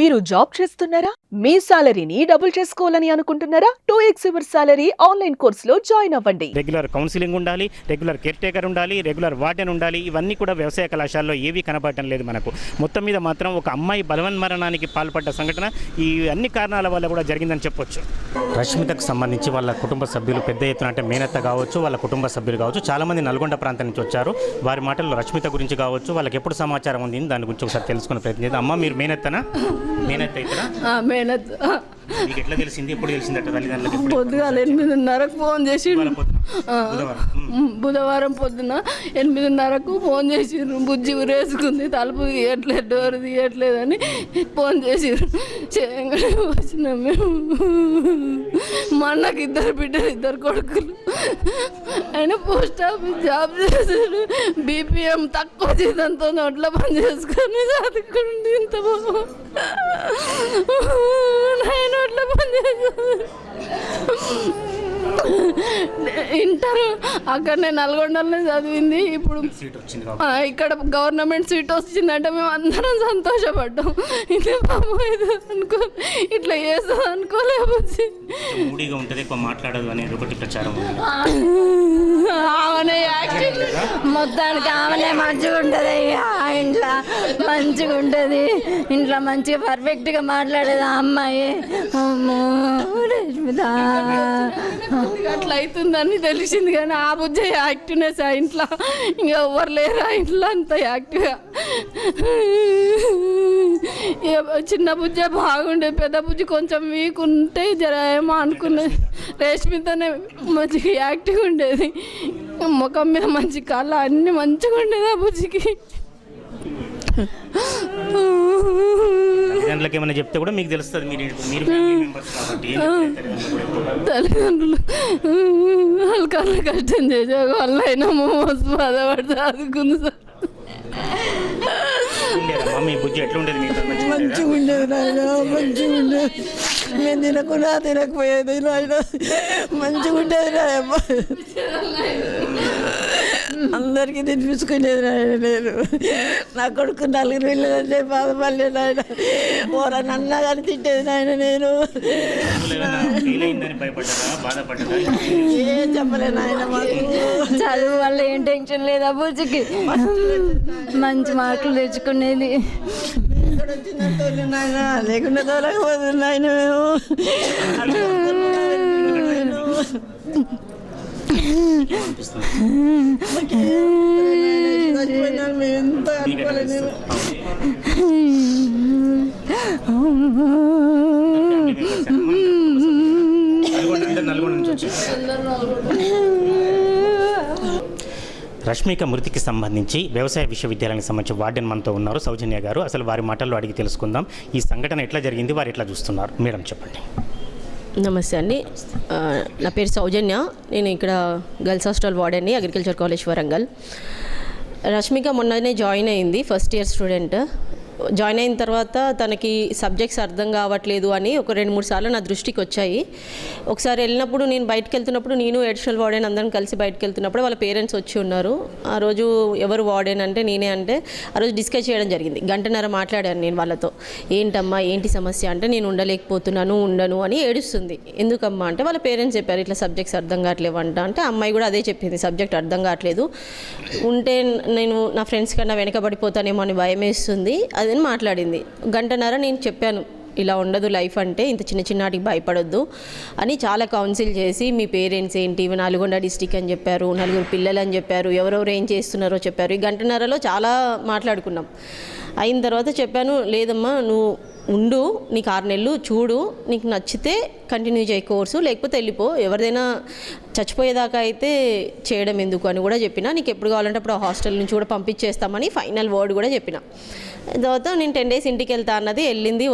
మీరు జాబ్ చేస్తున్నారా? మీ సాలరీని డబుల్ చేసుకోవాలని అనుకుంటున్నారా? 2x యువర్ సాలరీ ఆన్లైన్ కోర్సులో జాయిన్ అవ్వండి. రెగ్యులర్ కౌన్సిలింగ్ ఉండాలి, రెగ్యులర్ కేర్ టేకర్ ఉండాలి, రెగ్యులర్ వార్డెన్ ఉండాలి. ఇవన్నీ కూడా వ్యవసాయ కళాశాలలో ఏవీ కనబడటం లేదు మనకు. మొత్తం మీద మాత్రం ఒక అమ్మాయి బలవన్మరణానికి పాల్పడ్డ సంఘటన ఈ అన్ని కారణాల వల్ల కూడా జరిగిందని చెప్పొచ్చు. రష్మితకు సంబంధించి వాళ్ళ కుటుంబ సభ్యులు పెద్ద ఎత్తున, అంటే మేనత్త కావచ్చు, వాళ్ళ కుటుంబ సభ్యులు కావచ్చు, చాలామంది నల్గొండ ప్రాంతం నుంచి వచ్చారు. వారి మాటల్లో రష్మిత గురించి కావచ్చు, వాళ్ళకి ఎప్పుడు సమాచారం ఉంది దాని గురించి ఒకసారి తెలుసుకునే ప్రయత్నం చేద్దాం. అమ్మ, మీరు మేనత్తనా? మేనత్త ఇక్కడ మీకు ఎట్లా తెలిసింది? ఎప్పుడు తెలిసిందట తల్లిదండ్రులకు? పొద్దుగాల 8:30కు ఫోన్ చేసి, బుధవారం పొద్దున 8:30కు ఫోన్ చేసిర్రు. బుజ్జి ఉరేసుకుంది, తలుపు తీయట్లేదు, డోర్ తీయట్లేదని ఫోన్ చేసిర్రు. చేయగానే వచ్చినాం మేము. మా అన్నకి 2 బిడ్డలు, 2 కొడుకులు. ఆయన పోస్ట్ ఆఫీస్ జాబ్ చేశాడు. బీపీఎం తక్కువ జీతంతో నోట్ల పని చేసుకొని చదువుకుంది. ఇంత బాబు నోట్ల పని చేశాడు. ఇంటర్ అక్కడనే నల్గొండలోనే చదివింది. ఇప్పుడు ఇక్కడ గవర్నమెంట్ సీట్ వచ్చిందంటే మేము అందరం సంతోషపడ్డాం. ఇదే బాబు ఇది అనుకో, ఇట్లా చేస్తుంది అనుకోలేకపోతే. మొత్తానికి ఆమెనే మంచిగా ఉంటుంది. ఇంట్లో మంచిగా ఉంటుంది, ఇంట్లో మంచిగా పర్ఫెక్ట్గా మాట్లాడేది ఆ అమ్మాయి. అట్లా అవుతుందని తెలిసింది, కానీ ఆ బుజ్జి యాక్టివ్నెస్ ఆ ఇంట్లో ఇంకా ఎవరు లేరు. ఆ ఇంట్లో అంత యాక్టివ్గా. చిన్న బుజ్జే బాగుండే, పెద్ద బుజ్జి కొంచెం వీక్ ఉంటే జర ఏమో అనుకున్నది. రేష్మితోనే మంచిగా యాక్టివ్గా ఉండేది. ముఖం మీద మంచి కళ్ళ అన్నీ మంచిగా ఉండేది ఆ బుజ్జికి. తల్లిదండ్రులకు ఏమైనా చెప్తే కూడా మీకు తెలుస్తుంది. మీరు తల్లిదండ్రులు వాళ్ళ కష్టం చేసే వాళ్ళ అయినా మోసం బాధపడి చదువుకుంది సార్. మీ బుజ్జి ఎట్లా ఉండేది? మంచిగా ఉండేది నాయన, మంచిగా ఉండేది. మేము తినకుండా తినకపోయేది నాయన, మంచిగా ఉండేది నాయమ్మ. అందరికీ తినిపించుకునేది నాయన. నేను నా కొడుకు 4 పిల్లలంటే బాధపడలేదు నాయన. ఓరని అన్నా కానీ తిట్టేది నాయన. నేను ఏం చెప్పలేదు నాయన. మాకు చదువు వల్ల ఏం టెన్షన్ లేదా బుజ్జికి, మంచి మార్కులు తెచ్చుకునేది. నాయన లేకుండా తోలకపోతుంది నాయన. మేము ఎంత అనుకోలేదు. రష్మిక మృతికి సంబంధించి వ్యవసాయ విశ్వవిద్యాలయానికి సంబంధించి వార్డెన్ మనతో ఉన్నారు, సౌజన్య గారు. అసలు వారి మాటల్లో అడిగి తెలుసుకుందాం. ఈ సంఘటన ఎట్లా జరిగింది, వారు ఎట్లా చూస్తున్నారు? మేడం చెప్పండి. నమస్తే అండి, నా పేరు సౌజన్య. నేను ఇక్కడ గర్ల్స్ హాస్టల్ వార్డెన్ని, అగ్రికల్చర్ కాలేజ్ వరంగల్. రష్మిక మొన్ననే జాయిన్ అయింది, ఫస్ట్ ఇయర్ స్టూడెంట్. జాయిన్ అయిన తర్వాత తనకి సబ్జెక్ట్స్ అర్థం కావట్లేదు అని ఒక 2-3 సార్లు నా దృష్టికి వచ్చాయి. ఒకసారి వెళ్ళినప్పుడు, నేను బయటకు వెళ్తున్నప్పుడు, నేను అడిషనల్ వార్డెన్ అందరం కలిసి బయటకు వెళ్తున్నప్పుడు వాళ్ళ పేరెంట్స్ వచ్చి ఉన్నారు. ఆ రోజు ఎవరు వార్డెన్ అంటే నేనే. అంటే ఆ రోజు డిస్కస్ చేయడం జరిగింది. 1:30 మాట్లాడాను నేను వాళ్ళతో. ఏంటమ్మా ఏంటి సమస్య అంటే, నేను ఉండలేకపోతున్నాను, ఉండను అని ఏడుస్తుంది. ఎందుకమ్మా అంటే వాళ్ళ పేరెంట్స్ చెప్పారు ఇట్లా సబ్జెక్ట్స్ అర్థం కావట్లేవు అంట. అమ్మాయి కూడా అదే చెప్పింది, సబ్జెక్ట్ అర్థం కావట్లేదు, ఉంటే నేను నా ఫ్రెండ్స్ కన్నా వెనకబడిపోతానేమో అని భయం వేస్తుంది అని మాట్లాడింది. 1:30 నేను చెప్పాను, ఇలా ఉండదు లైఫ్ అంటే, ఇంత చిన్న వాటికి భయపడొద్దు అని చాలా కౌన్సిల్ చేసి, మీ పేరెంట్స్ ఏంటి, నల్గొండ డిస్టిక్ అని చెప్పారు, 4 పిల్లలు అని చెప్పారు, ఎవరెవరు ఏం చేస్తున్నారో చెప్పారు. ఈ 1:30లో చాలా మాట్లాడుకున్నాం. అయిన తర్వాత చెప్పాను, లేదమ్మా నువ్వు ఉండు, నీకు 6 నెలలు చూడు, నీకు నచ్చితే కంటిన్యూ చేయ కోర్సు, లేకపోతే వెళ్ళిపో, ఎవరిదైనా చచ్చిపోయేదాకా అయితే చేయడం ఎందుకు అని కూడా చెప్పిన. నీకు ఎప్పుడు కావాలంటే అప్పుడు ఆ హాస్టల్ నుంచి కూడా పంపించేస్తామని ఫైనల్ వర్డ్ కూడా చెప్పిన. తర్వాత నేను 10 డేస్ ఇంటికి వెళ్తా అన్నది, వెళ్ళింది,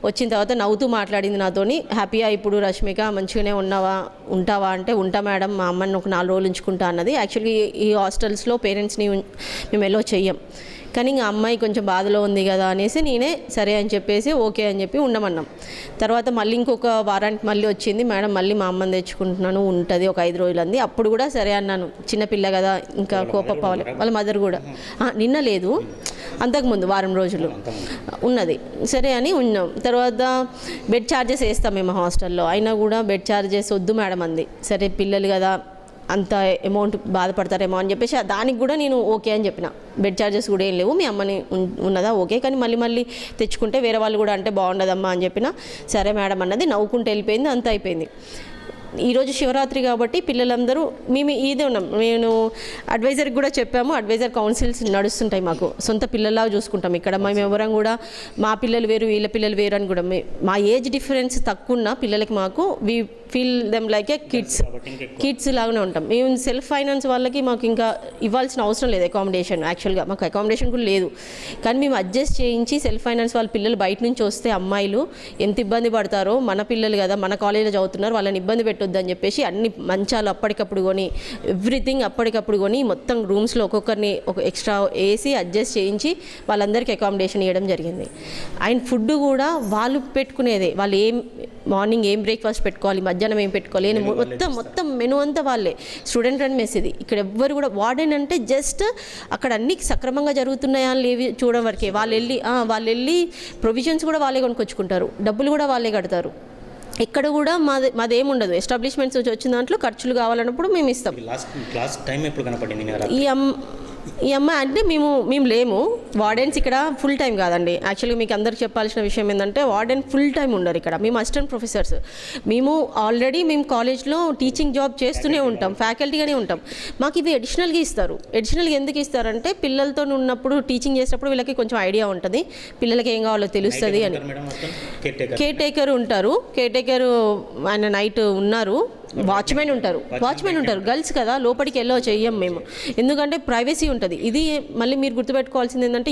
వచ్చిన తర్వాత నవ్వుతూ మాట్లాడింది నాతోని. హ్యాపీగా ఇప్పుడు రష్మిక మంచిగానే ఉంటావా అంటే, ఉంటా మేడం, మా అమ్మని ఒక 4 రోజులు ఉంచుకుంటా అన్నది. యాక్చువల్లీ ఈ హాస్టల్స్లో పేరెంట్స్ని మేము ఎలో చెయ్యం, కానీ ఇంకా అమ్మాయి కొంచెం బాధలో ఉంది కదా అనేసి నేనే సరే అని చెప్పేసి ఓకే అని చెప్పి ఉండమన్నాం. తర్వాత మళ్ళీ ఇంకొక వారానికి మళ్ళీ వచ్చింది, మేడం మళ్ళీ మా అమ్మని తెచ్చుకుంటున్నాను ఉంటుంది ఒక 5 రోజులు అంది. అప్పుడు కూడా సరే అన్నాను, చిన్నపిల్ల కదా ఇంకా కోపపోవాలి. వాళ్ళ మదర్ కూడా నిన్న లేదు, అంతకుముందు వారం రోజులు ఉన్నది. సరే అని ఉన్నాం. తర్వాత బెడ్ ఛార్జెస్ వేస్తాం మేము హాస్టల్లో, అయినా కూడా బెడ్ ఛార్జెస్ వద్దు మేడం అంది. సరే పిల్లలు కదా అంత అమౌంట్ బాధపడతారేమో అని చెప్పేసి దానికి కూడా నేను ఓకే అని చెప్పిన. బెడ్ ఛార్జెస్ కూడా ఏం లేవు, మీ అమ్మని ఉన్నదా ఓకే, కానీ మళ్ళీ తెచ్చుకుంటే వేరే వాళ్ళు కూడా అంటే బాగుండదమ్మా అని చెప్పిన. సరే మేడం అన్నది, నవ్వుకుంటూ వెళ్ళిపోయింది, అంతా అయిపోయింది. ఈరోజు శివరాత్రి కాబట్టి పిల్లలందరూ మేము ఇదే ఉన్నాం. నేను అడ్వైజర్కి కూడా చెప్పాము, అడ్వైజర్ కౌన్సిల్స్ నడుస్తుంటాయి మాకు, సొంత పిల్లల్లా చూసుకుంటాం ఇక్కడ. మేము ఎవరం కూడా మా పిల్లలు వేరు వీళ్ళ పిల్లలు వేరు అని కూడా, మా ఏజ్ డిఫరెన్స్ తక్కువ ఉన్న పిల్లలకి మాకు we feel them like A kids లాగానే ఉంటాం. మేము సెల్ఫ్ ఫైనాన్స్ వాళ్ళకి మాకు ఇంకా ఇవ్వాల్సిన అవసరం లేదు అకామిడేషన్. యాక్చువల్గా మాకు అకామిడేషన్ కూడా లేదు, కానీ మేము అడ్జస్ట్ చేయించి సెల్ఫ్ ఫైనాన్స్ వాళ్ళ పిల్లలు బయట నుంచి వస్తే అమ్మాయిలు ఎంత ఇబ్బంది పడతారో, మన పిల్లలు కదా మన కాలేజీలో చదువుతున్నారు వాళ్ళని ఇబ్బంది పెట్టొద్దని చెప్పేసి అన్ని మంచాలు అప్పటికప్పుడు కొని, ఎవ్రీథింగ్ అప్పటికప్పుడు కొని, మొత్తం రూమ్స్లో ఒక్కొక్కరిని ఒక ఎక్స్ట్రా వేసి అడ్జస్ట్ చేయించి వాళ్ళందరికీ అకామిడేషన్ ఇవ్వడం జరిగింది. అండ్ ఫుడ్ కూడా వాళ్ళు పెట్టుకునేదే, వాళ్ళు మార్నింగ్ ఏం బ్రేక్ఫాస్ట్ పెట్టుకోవాలి, మధ్యాహ్నం ఏం పెట్టుకోవాలి, మొత్తం మెను అంతా వాళ్ళే. స్టూడెంట్ రన్ మెస్ ఇది. ఇక్కడ ఎవ్వరు కూడా వార్డెన్ అంటే జస్ట్ అక్కడ అన్ని సక్రమంగా జరుగుతున్నాయా అని లేవి చూడడం వరకే. వాళ్ళు వెళ్ళి ప్రొవిజన్స్ కూడా వాళ్ళే కొనుక్కొచ్చుకుంటారు, డబ్బులు కూడా వాళ్ళే కడతారు. ఎక్కడ కూడా మాదేముండదు. ఎస్టాబ్లిష్మెంట్స్ వచ్చిన దాంట్లో ఖర్చులు కావాలన్నప్పుడు మేము ఇస్తాం. ఈ అమ్మాయి అంటే మేము లేము వార్డెన్స్ ఇక్కడ ఫుల్ టైం కాదండి. యాక్చువల్గా మీకు అందరికి చెప్పాల్సిన విషయం ఏంటంటే వార్డెన్ ఫుల్ టైం ఉండరు ఇక్కడ. మేము అసిస్టెంట్ ప్రొఫెసర్స్, మేము కాలేజ్లో టీచింగ్ జాబ్ చేస్తూనే ఉంటాం, ఫ్యాకల్టీగానే ఉంటాం. మాకు ఇవి అడిషనల్గా ఇస్తారు. అడిషనల్గా ఎందుకు ఇస్తారంటే పిల్లలతో ఉన్నప్పుడు టీచింగ్ చేసేటప్పుడు వీళ్ళకి కొంచెం ఐడియా ఉంటుంది, పిల్లలకి ఏం కావాలో తెలుస్తుంది అని. కేర్ టేకర్ ఉంటారు, కేర్ టేకర్ ఆయన నైట్ ఉన్నారు, వాచ్మెన్ ఉంటారు గర్ల్స్ కదా, లోపలికి వెళ్ళో చెయ్యం మేము, ఎందుకంటే ప్రైవసీ ఉంటుంది. ఇది మళ్ళీ మీరు గుర్తుపెట్టుకోవాల్సింది ఏంటంటే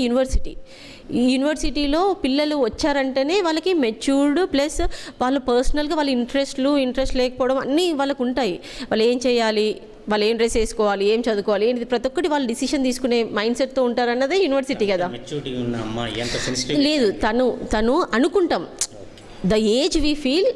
ఈ యూనివర్సిటీలో పిల్లలు వచ్చారంటేనే వాళ్ళకి మెచ్యూర్డ్ ప్లస్ వాళ్ళు పర్సనల్గా వాళ్ళ ఇంట్రెస్ట్ లేకపోవడం అన్నీ వాళ్ళకు ఉంటాయి. వాళ్ళు ఏం చేయాలి, వాళ్ళు ఏం డ్రెస్ వేసుకోవాలి, ఏం చదువుకోవాలి, ఏంటి ప్రతి ఒక్కటి వాళ్ళు డిసిషన్ తీసుకునే మైండ్ సెట్తో ఉంటారన్నదే యూనివర్సిటీ కదా. లేదు తను అనుకుంటాం ద ఏజ్ వీ ఫీల్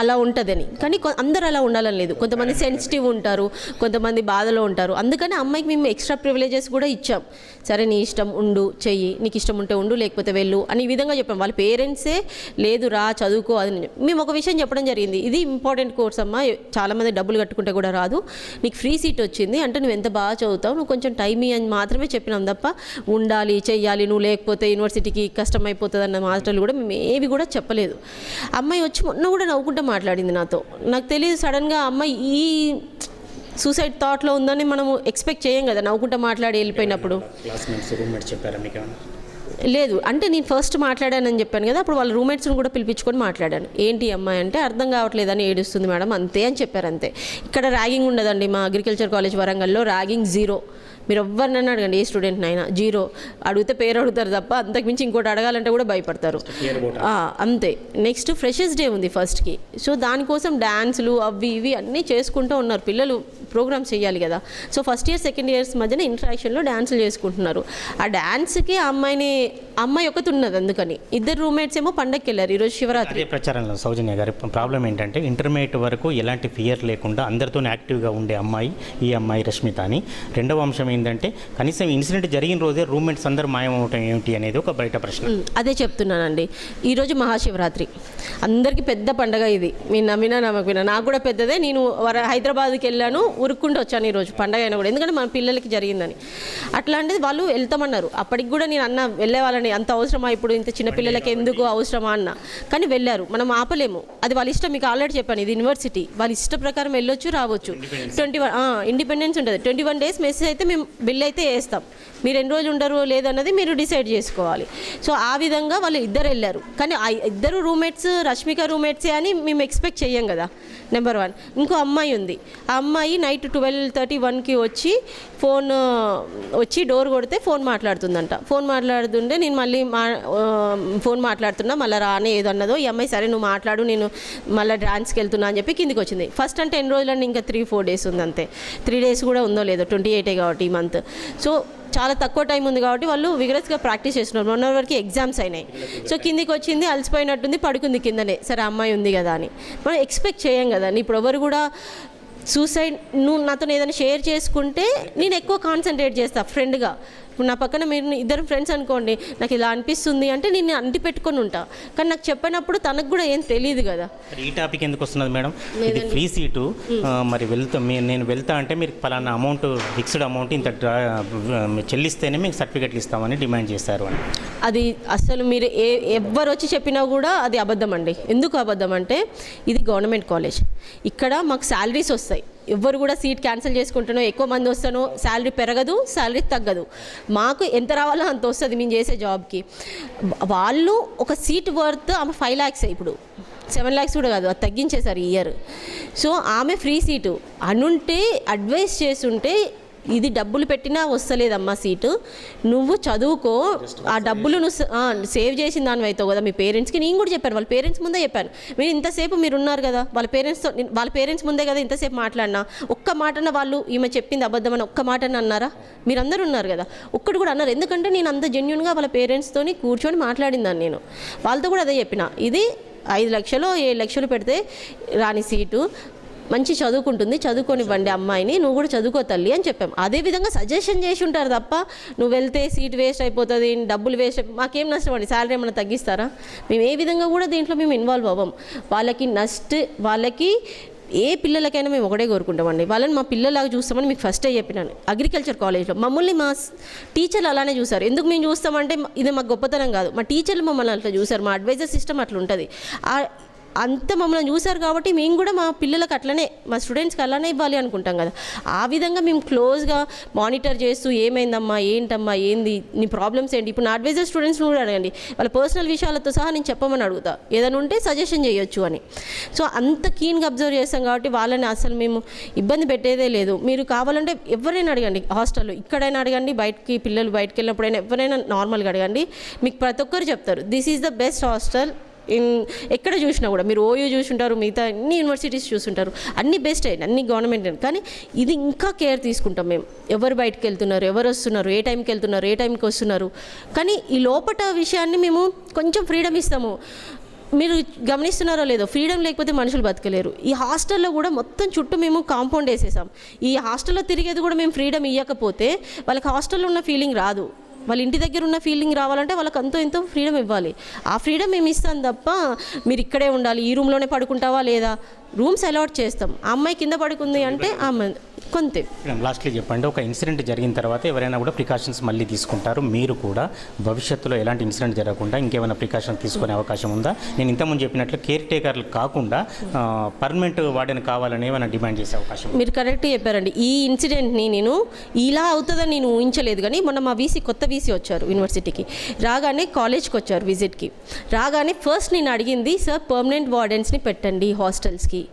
అలా ఉంటుందని, కానీ అందరు అలా ఉండాలని లేదు. కొంతమంది సెన్సిటివ్ ఉంటారు, కొంతమంది బాధలో ఉంటారు. అందుకని అమ్మాయికి మేము ఎక్స్ట్రా ప్రివిలేజెస్ కూడా ఇచ్చాం. సరే నీ ఇష్టం ఉండు, చెయ్యి, నీకు ఇష్టం ఉంటే ఉండు, లేకపోతే వెళ్ళు అని ఈ విధంగా చెప్పాం. వాళ్ళ పేరెంట్సే లేదు రా చదువుకో అని మేము ఒక విషయం చెప్పడం జరిగింది. ఇది ఇంపార్టెంట్ కోర్స్ అమ్మా, చాలామంది డబ్బులు కట్టుకుంటే కూడా రాదు, నీకు ఫ్రీ సీట్ వచ్చింది అంటే నువ్వు ఎంత బాగా చదువుతావు, నువ్వు కొంచెం టైం అని మాత్రమే చెప్పినాం తప్ప ఉండాలి చెయ్యాలి నువ్వు లేకపోతే యూనివర్సిటీకి కష్టం అయిపోతుంది అన్న మాటలు కూడా మేము ఏవి కూడా చెప్పలేదు. అమ్మాయి వచ్చి మొన్న కూడా నవ్వుకుంటూ మాట్లాడింది నాతో. నాకు తెలియదు, సడన్గా అమ్మాయి ఈ సూసైడ్ థాట్లో ఉందని మనము ఎక్స్పెక్ట్ చేయం కదా నవ్వుకుంటూ మాట్లాడి వెళ్ళిపోయినప్పుడు. లేదు అంటే నేను ఫస్ట్ మాట్లాడానని చెప్పాను కదా, అప్పుడు వాళ్ళ రూమ్మేట్స్ని కూడా పిలిపించుకొని మాట్లాడాను. ఏంటి అమ్మాయి అంటే అర్థం కావట్లేదని ఏడుస్తుంది మేడం అంతే అని చెప్పారు. అంతే. ఇక్కడ ర్యాగింగ్ ఉండదండి మా అగ్రికల్చర్ కాలేజ్ వరంగల్లో, ర్యాగింగ్ 0. మీరు ఎవరినైనా అడగండి, ఏ స్టూడెంట్నైనా 0. అడిగితే పేరు అడుగుతారు తప్ప అంతకుమించి ఇంకోటి అడగాలంటే కూడా భయపడతారు. అంతే. నెక్స్ట్ ఫ్రెషర్స్ డే ఉంది ఫస్ట్కి, సో దానికోసం డ్యాన్సులు అవి ఇవి అన్నీ చేసుకుంటూ ఉన్నారు పిల్లలు, ప్రోగ్రామ్స్ చేయాలి కదా. So first year second years మధ్యన ఇంటరాక్షన్లో డ్యాన్సులు చేసుకుంటున్నారు. ఆ డ్యాన్స్కి అమ్మాయి ఒకటి ఉన్నది, అందుకని ఇద్దరు రూమ్మేట్స్ ఏమో పండగకి వెళ్ళారు. ఈరోజు శివరాత్రి ప్రచారంలో సౌజన్య గారి ప్రాబ్లం ఏంటంటే ఇంటర్మీడియట్ వరకు ఎలాంటి ఫియర్ లేకుండా అందరితో యాక్టివ్గా ఉండే అమ్మాయి ఈ అమ్మాయి రష్మిత అని. రెండవ అంశం ఏంటంటే కనీసం ఇన్సిడెంట్ జరిగిన రోజే రూమ్మేట్స్ అందరూ మాయమవటం ఏమిటి అనేది ఒక బయట ప్రశ్న. అదే చెప్తున్నానండి. ఈరోజు మహాశివరాత్రి అందరికీ పెద్ద పండగ ఇది, మీరు నమ్మినా నమ్మకపోయినా. నాకు కూడా పెద్దదే. నేను హైదరాబాద్కి వెళ్ళాను, ఉరుక్కుంటూ వచ్చాను ఈరోజు పండగ అయినా కూడా, ఎందుకంటే మన పిల్లలకి జరిగిందని. అట్లాంటిది వాళ్ళు వెళ్తామన్నారు. అప్పటికి కూడా నేను అన్న వెళ్ళే వాళ్ళని, అంత అవసరమా ఇప్పుడు ఇంత చిన్నపిల్లలకి ఎందుకు అవసరమా అన్న, కానీ వెళ్ళారు. మనం ఆపలేము, అది వాళ్ళ ఇష్టం. మీకు ఆల్రెడీ చెప్పాను ఇది యూనివర్సిటీ, వాళ్ళ ఇష్ట ప్రకారం వెళ్ళొచ్చు రావచ్చు. 21 ఇండిపెండెన్స్ ఉంటుంది. 21 days మెసేజ్ అయితే మేము బిల్ అయితే వేస్తాం, మీరు ఎన్ని రోజులు ఉండరు లేదన్నది మీరు డిసైడ్ చేసుకోవాలి. సో ఆ విధంగా వాళ్ళు ఇద్దరు వెళ్ళారు. కానీ ఆ ఇద్దరు రూమ్మేట్స్ రష్మిక రూమ్మేట్సే అని మేము ఎక్స్పెక్ట్ చెయ్యం కదా, నెంబర్ 1. ఇంకో అమ్మాయి ఉంది, ఆ అమ్మాయి నైట్ 12:31కి వచ్చి డోర్ కొడితే ఫోన్ మాట్లాడుతుందంట. ఫోన్ మాట్లాడుతుంటే నేను మళ్ళీ ఫోన్ మాట్లాడుతున్నా, మళ్ళీ రానే ఏదన్నదో. ఈ అమ్మాయి సరే నువ్వు మాట్లాడు, నేను మళ్ళీ డాన్స్కి వెళ్తున్నా అని చెప్పి కిందికి వచ్చింది. ఫస్ట్ అంటే ఎన్ని రోజులండి, ఇంకా 3-4 days ఉంది అంతే. 3 days కూడా ఉందో లేదో, 28 కాబట్టి ఈ మంత్. సో చాలా తక్కువ టైం ఉంది కాబట్టి వాళ్ళు విగరస్గా ప్రాక్టీస్ చేస్తున్నారు. 1 hour వరకు ఎగ్జామ్స్ అయినాయి. సో కిందికి వచ్చింది, అలసిపోయినట్టుంది, పడుకుంది కిందనే. సరే అమ్మాయి ఉంది కదా అని మనం ఎక్స్పెక్ట్ చేయం కదా. ఇప్పుడు ఎవరు కూడా సూసైడ్ నువ్వు నాతో ఏదైనా షేర్ చేసుకుంటే నేను ఎక్కువ కాన్సన్ట్రేట్ చేస్తాను ఫ్రెండ్గా. ఇప్పుడు నా పక్కన మీరు ఇద్దరు ఫ్రెండ్స్ అనుకోండి, నాకు ఇలా అనిపిస్తుంది అంటే నేను అంటి పెట్టుకొని ఉంటా. కానీ నాకు చెప్పినప్పుడు తనకు కూడా ఏం తెలియదు కదా. ఈ టాపిక్ ఎందుకు వస్తున్నది మేడం? ఇది ఫ్రీ సీటు. మరి నేను వెళ్తా అంటే మీరు పలానా అమౌంట్, ఫిక్స్డ్ అమౌంట్ ఇంత చెల్లిస్తేనే మీకు సర్టిఫికెట్ ఇస్తామని డిమాండ్ చేశారు అని. అది అసలు మీరు ఎవ్వరు వచ్చి చెప్పినా కూడా అది అబద్ధం అండి. ఎందుకు అబద్ధం అంటే ఇది గవర్నమెంట్ కాలేజ్, ఇక్కడ మాకు శాలరీస్ వస్తాయి. ఎవ్వరు కూడా సీట్ క్యాన్సిల్ చేసుకుంటానో, ఎక్కువ మంది వస్తానో శాలరీ పెరగదు, శాలరీ తగ్గదు. మాకు ఎంత రావాలో అంత వస్తుంది మేము చేసే జాబ్కి. వాళ్ళు ఒక సీట్ వర్త్ ఆమె 5 lakhs, ఇప్పుడు 7 lakhs కూడా కాదు, అది తగ్గించేశారు ఈ ఇయర్. సో ఆమె ఫ్రీ సీటు అనుంటే అడ్వైస్ చేస్తుంటే ఇది డబ్బులు పెట్టినా వస్తలేదమ్మా సీటు, నువ్వు చదువుకో, ఆ డబ్బులు నువ్వు సేవ్ చేసిన దాని అవుతావు కదా మీ పేరెంట్స్కి. నేను కూడా చెప్పాను, వాళ్ళ పేరెంట్స్ ముందే చెప్పాను. మీరు ఇంతసేపు మీరు ఉన్నారు కదా వాళ్ళ పేరెంట్స్ ముందే కదా ఇంతసేపు మాట్లాడినా, ఒక్క మాటన వాళ్ళు ఈమె చెప్పింది అబద్ధం అని ఒక్క మాటన అన్నారా? మీరందరూ ఉన్నారు కదా, ఒక్కడు కూడా అన్నారు. ఎందుకంటే నేను అంత జెన్యున్గా వాళ్ళ పేరెంట్స్తోని కూర్చొని మాట్లాడిందాన్ని. నేను వాళ్ళతో కూడా అదే చెప్పిన, ఇది 5 లక్షలు 7 లక్షలు పెడితే రాని సీటు, మంచి చదువుకుంటుంది, చదువుకొనివ్వండి అమ్మాయిని, నువ్వు కూడా చదువుకో తల్లి అని చెప్పాం. అదేవిధంగా సజెషన్ చేసి ఉంటారు తప్ప నువ్వు వెళ్తే సీట్ వేస్ట్ అయిపోతుంది, డబ్బులు వేస్ట్ మాకేం నష్టం అండి, శాలరీ ఏమైనా తగ్గిస్తారా? మేము ఏ విధంగా కూడా దీంట్లో మేము ఇన్వాల్వ్ అవ్వం. వాళ్ళకి ఏ పిల్లలకైనా మేము ఒకటే కోరుకుంటామండి, వాళ్ళని మా పిల్లలాగా చూస్తామని మీకు ఫస్టే చెప్పినాను. అగ్రికల్చర్ కాలేజ్లో మమ్మల్ని మా టీచర్లు అలానే చూసారు. ఎందుకు మేము చూస్తామంటే ఇది మాకు గొప్పతనం కాదు, మా టీచర్లు మమ్మల్ని అట్లా చూసారు, మా అడ్వైజర్ సిస్టమ్ అట్లా ఉంటుంది. అంత మమ్మల్ని చూసారు కాబట్టి మేము కూడా మా పిల్లలకు అట్లనే, మా స్టూడెంట్స్కి అలానే ఇవ్వాలి అనుకుంటాం కదా. ఆ విధంగా మేము క్లోజ్గా మానిటర్ చేస్తూ ఏమైందమ్మా, ఏంటమ్మా, ఏంది నీ ప్రాబ్లమ్స్ ఏంటి. ఇప్పుడు నా అడ్వైజర్ స్టూడెంట్స్ కూడా అడగండి, వాళ్ళ పర్సనల్ విషయాలతో సహా నేను చెప్పమని అడుగుతా, ఏదైనా ఉంటే సజెషన్ చేయొచ్చు అని. సో అంత కీన్గా అబ్జర్వ్ చేస్తాం కాబట్టి వాళ్ళని అసలు మేము ఇబ్బంది పెట్టేదే లేదు. మీరు కావాలంటే ఎవరైనా అడగండి, హాస్టల్లో ఇక్కడైనా అడగండి, పిల్లలు బయటకు వెళ్ళినప్పుడైనా ఎవరైనా నార్మల్గా అడగండి, మీకు ప్రతి ఒక్కరు చెప్తారు this is the best hostel ఎక్కడ చూసినా కూడా. మీరు ఓయూ చూసుంటారు, మిగతా అన్ని యూనివర్సిటీస్ చూసుంటారు, అన్ని బెస్ట్ అయ్యింది, అన్ని గవర్నమెంట్. కానీ ఇది ఇంకా కేర్ తీసుకుంటాం మేము, ఎవరు బయటకు వెళ్తున్నారు, ఎవరు వస్తున్నారు, ఏ టైంకి వెళ్తున్నారు, ఏ టైంకి వస్తున్నారు. కానీ ఈ లోపట విషయాన్ని మేము కొంచెం ఫ్రీడమ్ ఇస్తాము. మీరు గమనిస్తున్నారో లేదో, ఫ్రీడమ్ లేకపోతే మనుషులు బతకలేరు. ఈ హాస్టల్లో కూడా మొత్తం చుట్టూ మేము కాంపౌండ్ వేసేసాం. ఈ హాస్టల్లో తిరిగేది కూడా మేము ఫ్రీడమ్ ఇవ్వకపోతే వాళ్ళకి హాస్టల్లో ఉన్న ఫీలింగ్ రాదు. వాళ్ళ ఇంటి దగ్గర ఉన్న ఫీలింగ్ రావాలంటే వాళ్ళకి అంతో ఎంతో ఫ్రీడమ్ ఇవ్వాలి. ఆ ఫ్రీడమ్ మేము ఇస్తాం తప్ప మీరు ఇక్కడే ఉండాలి, ఈ రూమ్లోనే పడుకుంటావా లేదా, రూమ్స్ అలాట్ చేస్తాం. ఆ అమ్మాయి కింద పడుకుంది అంటే ఆ అమ్మాయి కొంతే. లాస్ట్లీ చెప్పండి, ఒక ఇన్సిడెంట్ జరిగిన తర్వాత ఎవరైనా కూడా ప్రికాషన్స్ మళ్ళీ తీసుకుంటారు, మీరు కూడా భవిష్యత్తులో ఎలాంటి ఇన్సిడెంట్ జరగకుండా ఇంకేమైనా ప్రికాషన్ తీసుకునే అవకాశం ఉందా? నేను ఇంతకుముందు చెప్పినట్లు కేర్ టేకర్లు కాకుండా పర్మనెంట్ వార్డెన్ కావాలని ఏమైనా డిమాండ్ చేసే అవకాశం? మీరు కరెక్ట్ చెప్పారండి. ఈ ఇన్సిడెంట్ని నేను ఇలా అవుతుందని నేను ఊహించలేదు. కానీ మొన్న మా కొత్త వీసీ వచ్చారు యూనివర్సిటీకి, రాగానే కాలేజ్కి వచ్చారు విజిట్కి. రాగానే ఫస్ట్ నేను అడిగింది, సార్ పర్మనెంట్ వార్డెన్స్ని పెట్టండి హాస్టల్స్కి.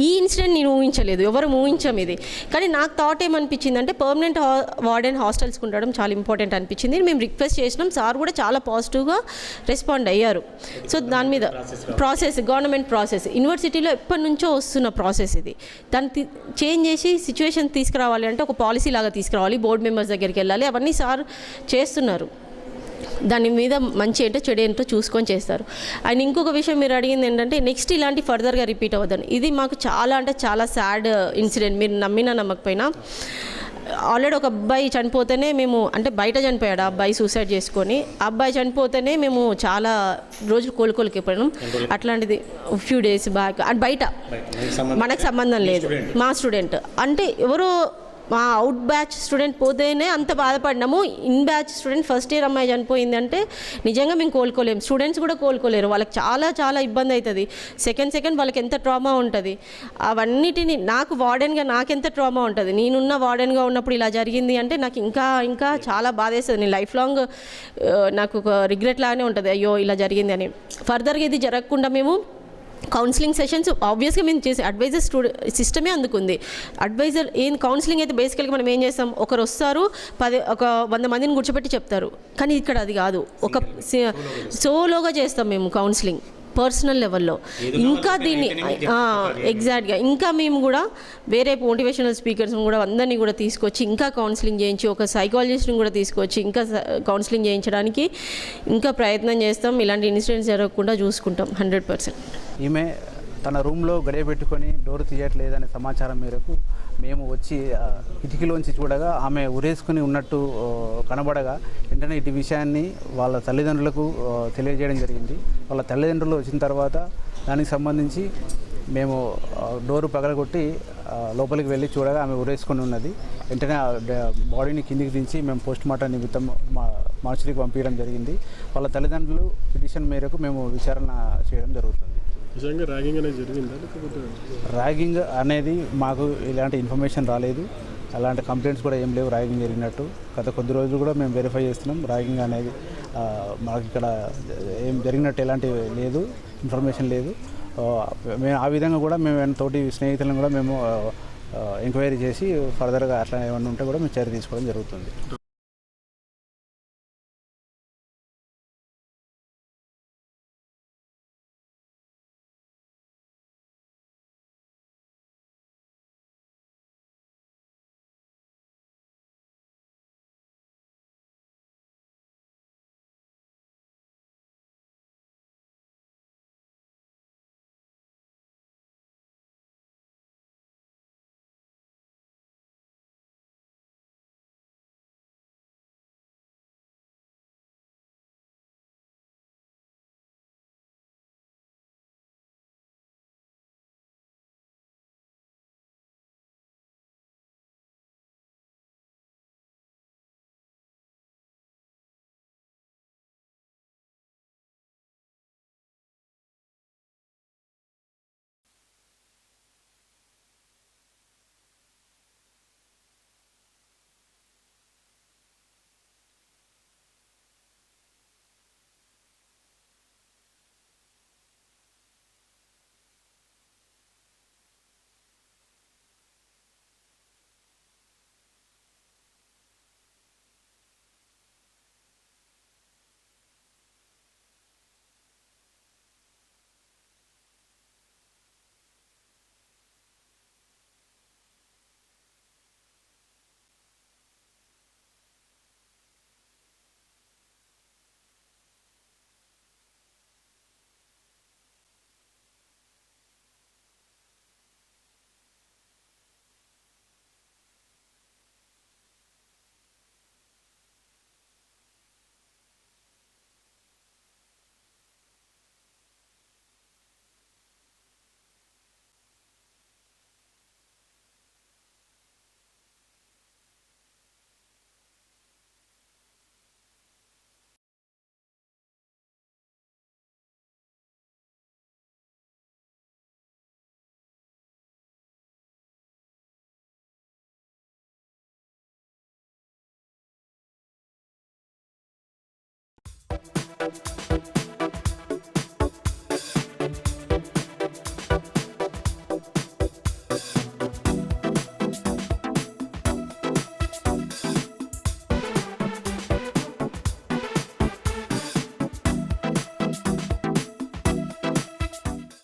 ఈ ఇన్సిడెంట్ నేను ఊహించలేదు, ఎవరు ఊహించాం ఇది. కానీ నాకు థాట్ ఏమనిపించింది అంటే పర్మనెంట్ వార్డెన్ హాస్టల్స్కి ఉండడం చాలా ఇంపార్టెంట్ అనిపించింది. మేము రిక్వెస్ట్ చేసినాం, సార్ కూడా చాలా పాజిటివ్గా రెస్పాండ్ అయ్యారు. సో దాని మీద ప్రాసెస్, గవర్నమెంట్ ప్రాసెస్, యూనివర్సిటీలో ఎప్పటి నుంచో వస్తున్న ప్రాసెస్ ఇది. దాన్ని చేంజ్ చేసి సిచ్యువేషన్ తీసుకురావాలి అంటే ఒక పాలసీ లాగా తీసుకురావాలి, బోర్డు మెంబర్స్ దగ్గరికి వెళ్ళాలి, అవన్నీ సార్ చేస్తున్నారు. దాని మీద మంచి ఏంటో చెడు ఏంటో చూసుకొని చేస్తారు. అండ్ ఇంకొక విషయం మీరు అడిగింది ఏంటంటే నెక్స్ట్ ఇలాంటి ఫర్దర్గా రిపీట్ అవ్వదని. ఇది మాకు చాలా అంటే చాలా సాడ్ ఇన్సిడెంట్, మీరు నమ్మినా నమ్మకపోయినా. ఆల్రెడీ ఒక అబ్బాయి చనిపోతేనే మేము, అంటే బయట చనిపోయాడు ఆ అబ్బాయి సూసైడ్ చేసుకొని, ఆ అబ్బాయి చనిపోతేనే మేము చాలా రోజులు కోలుకోలేకపోయినాం. అట్లాంటిది ఫ్యూ డేస్ బ్యాక్ అండ్ బయట మనకు సంబంధం లేదు, మా స్టూడెంట్ అంటే ఎవరో మా అవుట్ బ్యాచ్ స్టూడెంట్ పోతేనే అంత బాధపడినాము. ఇన్ బ్యాచ్ స్టూడెంట్ ఫస్ట్ ఇయర్ అమ్మాయి చనిపోయింది అంటే నిజంగా మేము కోలుకోలేము, స్టూడెంట్స్ కూడా కోలుకోలేరు, వాళ్ళకి చాలా చాలా ఇబ్బంది అవుతుంది. సెకండ్ వాళ్ళకి ఎంత ట్రామా ఉంటుంది. అవన్నిటిని నాకు వార్డెన్గా నాకెంత ట్రామా ఉంటుంది. నేనున్న వార్డెన్గా ఉన్నప్పుడు ఇలా జరిగింది అంటే నాకు ఇంకా చాలా బాధేస్తుంది. నేను లైఫ్ లాంగ్ నాకు ఒక రిగ్రెట్ లాగానే ఉంటుంది, అయ్యో ఇలా జరిగింది అని. ఫర్దర్గా ఇది జరగకుండా మేము కౌన్సిలింగ్ సెషన్స్ ఆబ్వియస్గా మేము చేసే అడ్వైజర్ సిస్టమే అందుకుంది. అడ్వైజర్ కౌన్సిలింగ్ అయితే బేసికల్గా మనం ఏం చేస్తాం, ఒకరు వస్తారు, ఒక 100 మందిని కూర్చోబెట్టి చెప్తారు. కానీ ఇక్కడ అది కాదు, ఒక సోలోగా చేస్తాం మేము కౌన్సిలింగ్. పర్సనల్ లెవెల్లో. ఇంకా దీన్ని ఎగ్జాక్ట్గా ఇంకా మేము కూడా వేరే మోటివేషనల్ స్పీకర్స్ని కూడా అందరినీ కూడా తీసుకొచ్చి ఇంకా కౌన్సిలింగ్ చేయించి ఒక సైకాలజిస్ట్ని కూడా తీసుకొచ్చి ఇంకా కౌన్సిలింగ్ చేయించడానికి ఇంకా ప్రయత్నం చేస్తాం. ఇలాంటి ఇన్సిడెంట్స్ జరగకుండా చూసుకుంటాం 100%. ఈమె తన రూమ్లో గడియ పెట్టుకొని డోర్ తీయట్లేదనే సమాచారం మేరకు మేము వచ్చి కిటికీలోంచి చూడగా ఆమె ఉరేసుకుని ఉన్నట్టు కనబడగా వెంటనే ఇటు విషయాన్ని వాళ్ళ తల్లిదండ్రులకు తెలియజేయడం జరిగింది. వాళ్ళ తల్లిదండ్రులు వచ్చిన తర్వాత దానికి సంబంధించి మేము డోరు పగలగొట్టి లోపలికి వెళ్ళి చూడగా ఆమె ఉరేసుకొని ఉన్నది. వెంటనే బాడీని కిందికి దించి మేము పోస్ట్ మార్టం నిమిత్తం మార్చురీకి పంపించడం జరిగింది. వాళ్ళ తల్లిదండ్రులు పిటిషన్ మేరకు మేము విచారణ చేయడం జరుగుతుంది. ర్యాగింగ్ అనేది మాకు ఇలాంటి ఇన్ఫర్మేషన్ రాలేదు, అలాంటి కంప్లైంట్స్ కూడా ఏం లేవు ర్యాగింగ్ జరిగినట్టు. గత కొద్ది రోజులు కూడా మేము వెరిఫై చేస్తున్నాం. ర్యాగింగ్ అనేది మాకు ఇక్కడ ఏం జరిగినట్టు ఎలాంటి లేదు, ఇన్ఫర్మేషన్ లేదు. మేము ఆ విధంగా కూడా మేము తోటి స్నేహితులను కూడా మేము ఎంక్వైరీ చేసి ఫర్దర్గా అట్లా ఏమన్నా ఉంటే కూడా మేము చర్య తీసుకోవడం జరుగుతుంది.